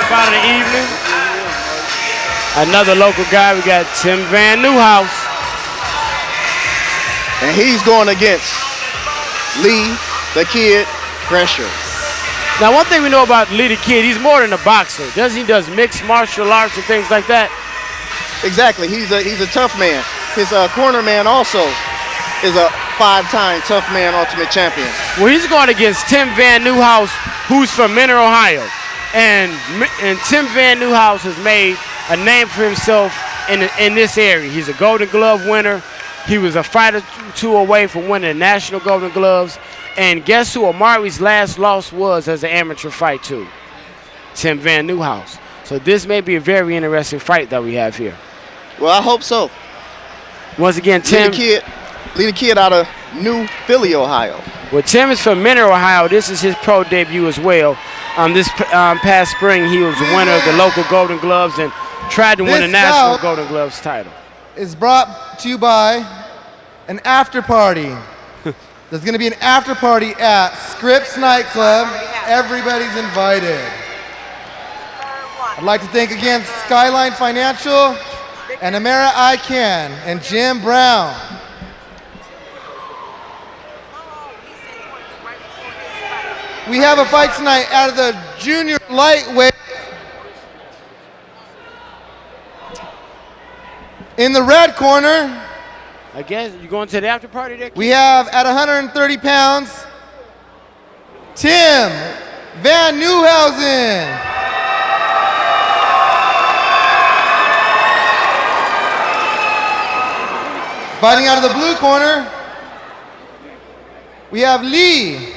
Bout of the evening. Another local guy. We got Tim Vannewhouse. And he's going against Lee, the Kid, Pressure. Now, one thing we know about Lee the Kid, he's more than a boxer. He does mixed martial arts and things like that? Exactly. He's a tough man. His corner man also is a 5-time Tough Man Ultimate Champion. Well, he's going against Tim Vannewhouse, who's from Mentor, Ohio. And Tim Vannewhouse has made a name for himself in this area. He's a Golden Glove winner. He was a fight or two away from winning the National Golden Gloves. And guess who Amari's last loss was as an amateur fight to? Tim Vannewhouse. So this may be a very interesting fight that we have here. Well, I hope so. Once again, Tim. Lee the Kid out of New Philly, Ohio. Well, Tim is from Mentor, Ohio. This is his pro debut as well. This past spring, he was the winner of the local Golden Gloves and tried to win a National Golden Gloves title. Is brought to you by an after party. There's going to be an after party at Scripps Nightclub. Everybody's invited. I'd like to thank again Skyline Financial and Amera ICANN and Jim Brown. We have a fight tonight out of the junior lightweight. In the red corner, I guess you going to the after party there? We have at 130 pounds, Tim Vannewhouse. Fighting out of the blue corner, we have Lee,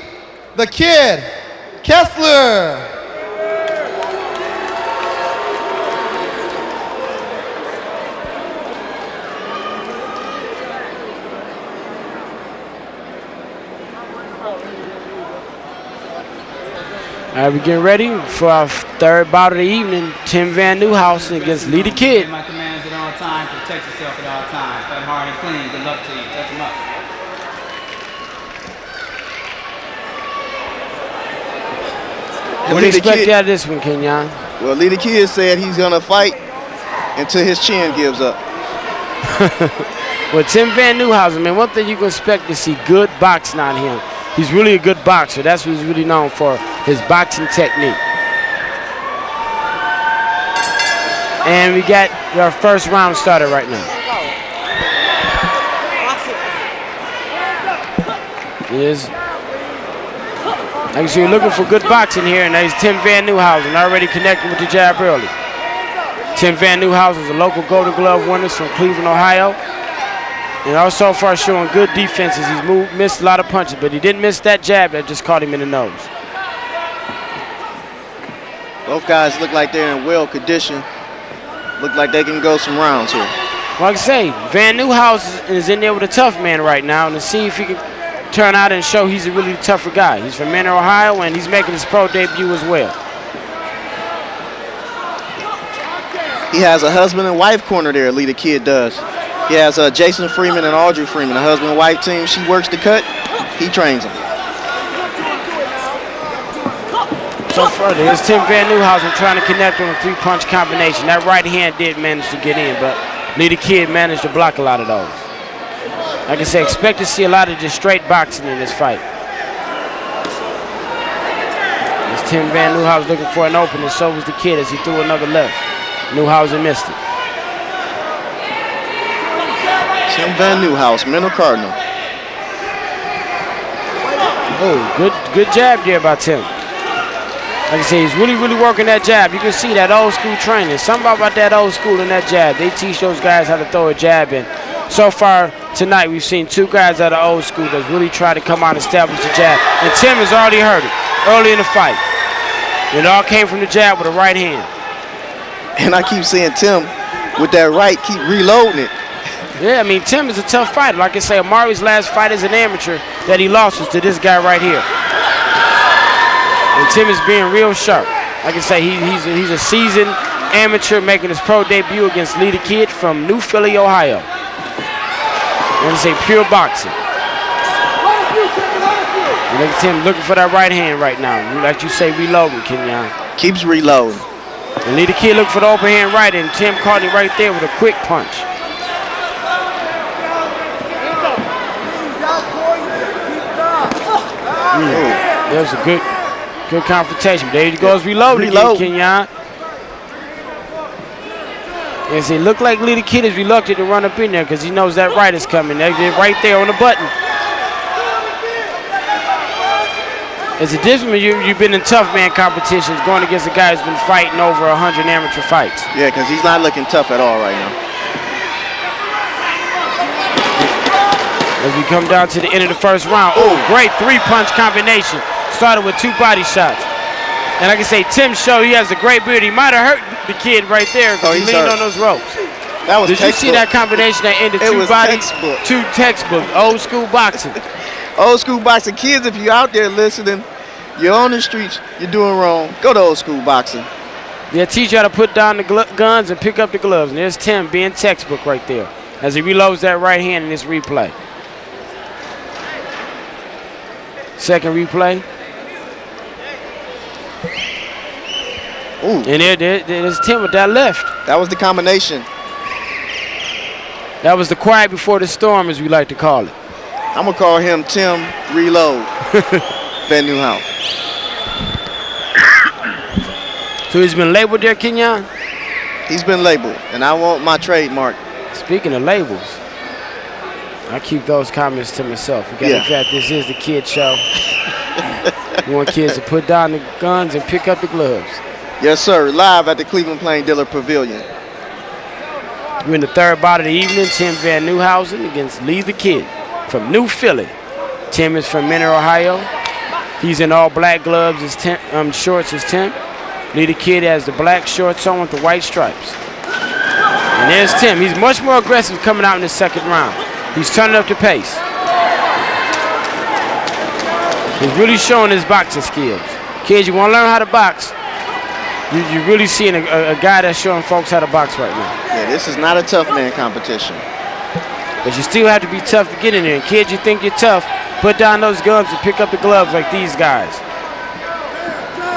the Kid, Kessler. All right, we're getting ready for our third bout of the evening. Tim Vannewhouse against Lee the Kid. My commands at all times. Protect yourself at all times. Fight hard and clean. Good luck to you. Touch him up. What do you expect out of this one, Kenyon? Well, Lee the Kid said he's going to fight until his chin gives up. Well, Tim Vannewhouse, man, one thing you can expect to see good boxing out of him. He's really a good boxer. That's what he's really known for, his boxing technique. And we got our first round started right now. Yes. Like you see, you're looking for good boxing here, and there's Tim Vannewhouse already connecting with the jab early. Tim Vannewhouse is a local Golden Glove winner from Cleveland, Ohio. And also far showing good defenses. He's missed a lot of punches, but he didn't miss that jab that just caught him in the nose. Both guys look like they're in well condition. Look like they can go some rounds here. Like I say, Vannewhouse is in there with a tough man right now, and to see if he can turn out and show he's a really tougher guy. He's from Mentor, Ohio, and he's making his pro debut as well. He has a husband and wife corner there, Lee the Kid does. He has Jason Freeman and Audrey Freeman, a husband and wife team. She works the cut, he trains them. So further, here's Tim Vannewhouse trying to connect on a three-punch combination. That right hand did manage to get in, but Lee the Kid managed to block a lot of those. Like I said, expect to see a lot of just straight boxing in this fight. As Tim Vannewhouse looking for an opening, so was the Kid as he threw another left. Newhausen missed it. Tim Vannewhouse, Mentor Cardinal. Oh, good jab there by Tim. Like I say, he's really working that jab. You can see that old school training. Something about that old school and that jab. They teach those guys how to throw a jab in. So far tonight, we've seen two guys out of old school that's really try to come out and establish the jab. And Tim has already heard it early in the fight. It all came from the jab with the right hand. And I keep seeing Tim with that right, keep reloading it. Yeah, I mean, Tim is a tough fighter. Like I say, Amari's last fight as an amateur that he lost was to this guy right here. And Tim is being real sharp. Like I say, he's a seasoned amateur making his pro debut against Lee the Kid from New Philly, Ohio. And it's a pure boxing. And look at Tim looking for that right hand right now. Like you say, reloading, Kenyon. Keeps reloading. And Leader Kid looked for the open hand right, and Tim caught him right there with a quick punch. That was a good confrontation. There he goes, reloading again, Kenyon. And it looked like Leader Kid is reluctant to run up in there because he knows that right is coming. They're right there on the button. It's a difference when you've been in tough man competitions going against a guy who's been fighting over 100 amateur fights. Yeah, because he's not looking tough at all right now. As we come down to the end of the first round. Oh, great three-punch combination. Started with 2 body shots. And like I say, Tim showed he has a great beard. He might have hurt the kid right there because he leaned on those ropes. That was Did you see that combination that ended 2 bodies? Two textbook, old school boxing. Old school boxing. Kids, if you're out there listening, you're on the streets, you're doing wrong, go to old school boxing. Yeah, teach you how to put down the guns and pick up the gloves. And there's Tim being textbook right there as he reloads that right hand in this replay. Second replay. Ooh. And there's Tim with that left. That was the combination. That was the quiet before the storm, as we like to call it. I'm going to call him Tim Reload Vannewhouse. So he's been labeled there, Kenyon? He's been labeled, and I want my trademark. Speaking of labels, I keep those comments to myself. We got the fact this is the kid show. We want kids to put down the guns and pick up the gloves. Yes, sir. Live at the Cleveland Plain Dealer Pavilion. We're in the third bout of the evening. Tim Vannewhouse against Lee the Kid from New Philly. Tim is from Menor, Ohio. He's in all black gloves, shorts as Tim. Lee the Kid has the black shorts on with the white stripes. And there's Tim. He's much more aggressive coming out in the second round. He's turning up the pace. He's really showing his boxing skills. Kids, you want to learn how to box, you're really seeing a guy that's showing folks how to box right now. Yeah, this is not a tough man competition. But you still have to be tough to get in there. And kids, you think you're tough, put down those guns and pick up the gloves like these guys.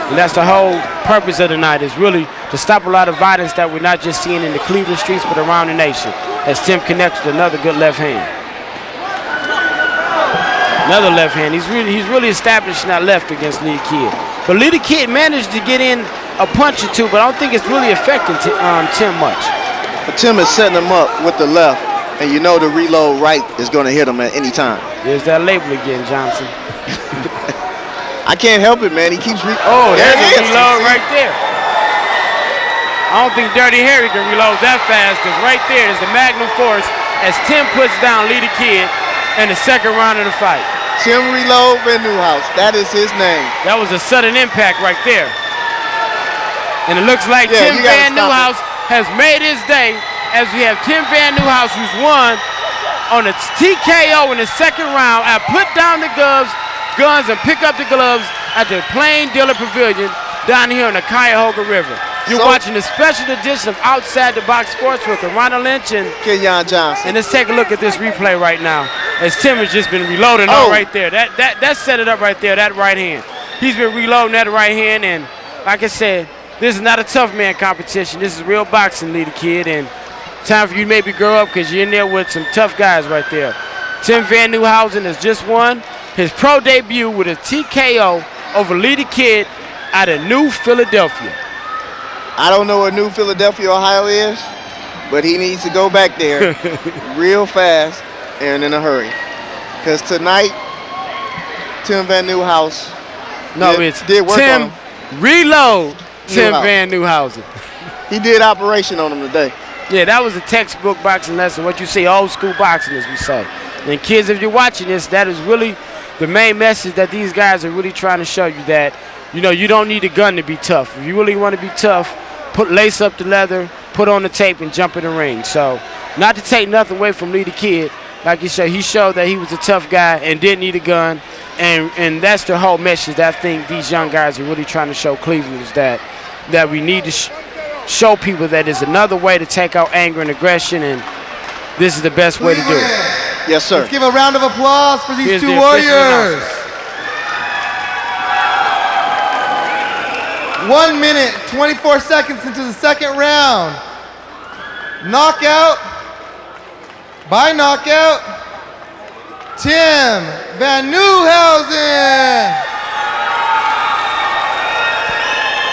And that's the whole purpose of the night, is really to stop a lot of violence that we're not just seeing in the Cleveland streets, but around the nation, as Tim connects with another good left hand. Another left hand. He's really establishing that left against Lee the Kid. But Lee the Kid managed to get in a punch or two, but I don't think it's really affecting Tim much. But Tim is setting him up with the left, and you know the reload right is going to hit him at any time. There's that label again, Johnson. I can't help it, man. He keeps there's a reload right there. I don't think Dirty Harry can reload that fast, because right there is the magnum force as Tim puts down Lee the Kid in the second round of the fight. Tim Reload Vannewhouse, that is his name. That was a sudden impact right there. And it looks like Tim Vannewhouse has made his day, as we have Tim Vannewhouse, who's won on a TKO in the second round. I put down the guns and pick up the gloves at the Plain Dealer Pavilion down here on the Cuyahoga River. You're watching a special edition of Outside the Box Sports with Ronald Lynch and Kenyon Johnson. And let's take a look at this replay right now, as Tim has just been reloading right there. That set it up right there, that right hand. He's been reloading that right hand, and like I said, this is not a tough man competition. This is real boxing, Lee the Kid, and time for you to maybe grow up, because you're in there with some tough guys right there. Tim Vannewhouse has just won his pro debut with a TKO over Lee the Kid out of New Philadelphia. I don't know where New Philadelphia, Ohio is, but he needs to go back there real fast and in a hurry. Because tonight, Tim Vannewhouse did work on him. Reload Tim Vannewhouse. He did operation on him today. Yeah, that was a textbook boxing lesson. What you say, old school boxing, as we say. And kids, if you're watching this, that is really the main message that these guys are really trying to show you, that, you know, you don't need a gun to be tough. If you really want to be tough, lace up the leather, put on the tape, and jump in the ring. So, not to take nothing away from Lee the Kid, like you said, he showed that he was a tough guy and didn't need a gun. And that's the whole message that I think these young guys are really trying to show Cleveland, is that we need to show people that there's another way to take out anger and aggression, and this is the best way to do it. Yes, sir. Let's give a round of applause for these two warriors. 1 minute, 24 seconds into the second round. Knockout by knockout, Tim Vannewhouse.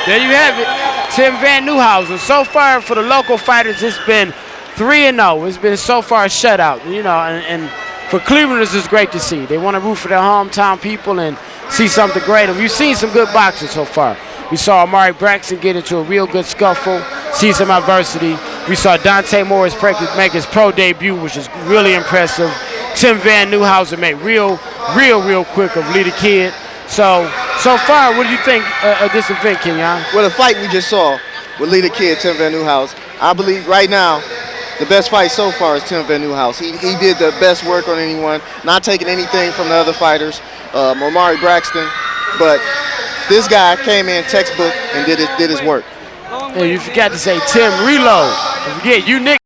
There you have it, Tim Vannewhouse. So far for the local fighters, it's been 3-0. It's been so far a shutout, you know, and for Clevelanders, it's great to see. They want to root for their hometown people and see something great. And we've seen some good boxing so far. We saw Amari Braxton get into a real good scuffle, see some adversity. We saw Dante Morris make his pro debut, which is really impressive. Tim Vannewhouse made real quick of Lee the Kid. So far, what do you think of this event, Kenyon? Well, the fight we just saw with Lee the Kid, Tim Vannewhouse, I believe right now, the best fight so far is Tim Vannewhouse. He did the best work on anyone, not taking anything from the other fighters, Omari Braxton, but this guy came in textbook and did his work. And you forgot to say Tim Reload. Don't forget, you nicked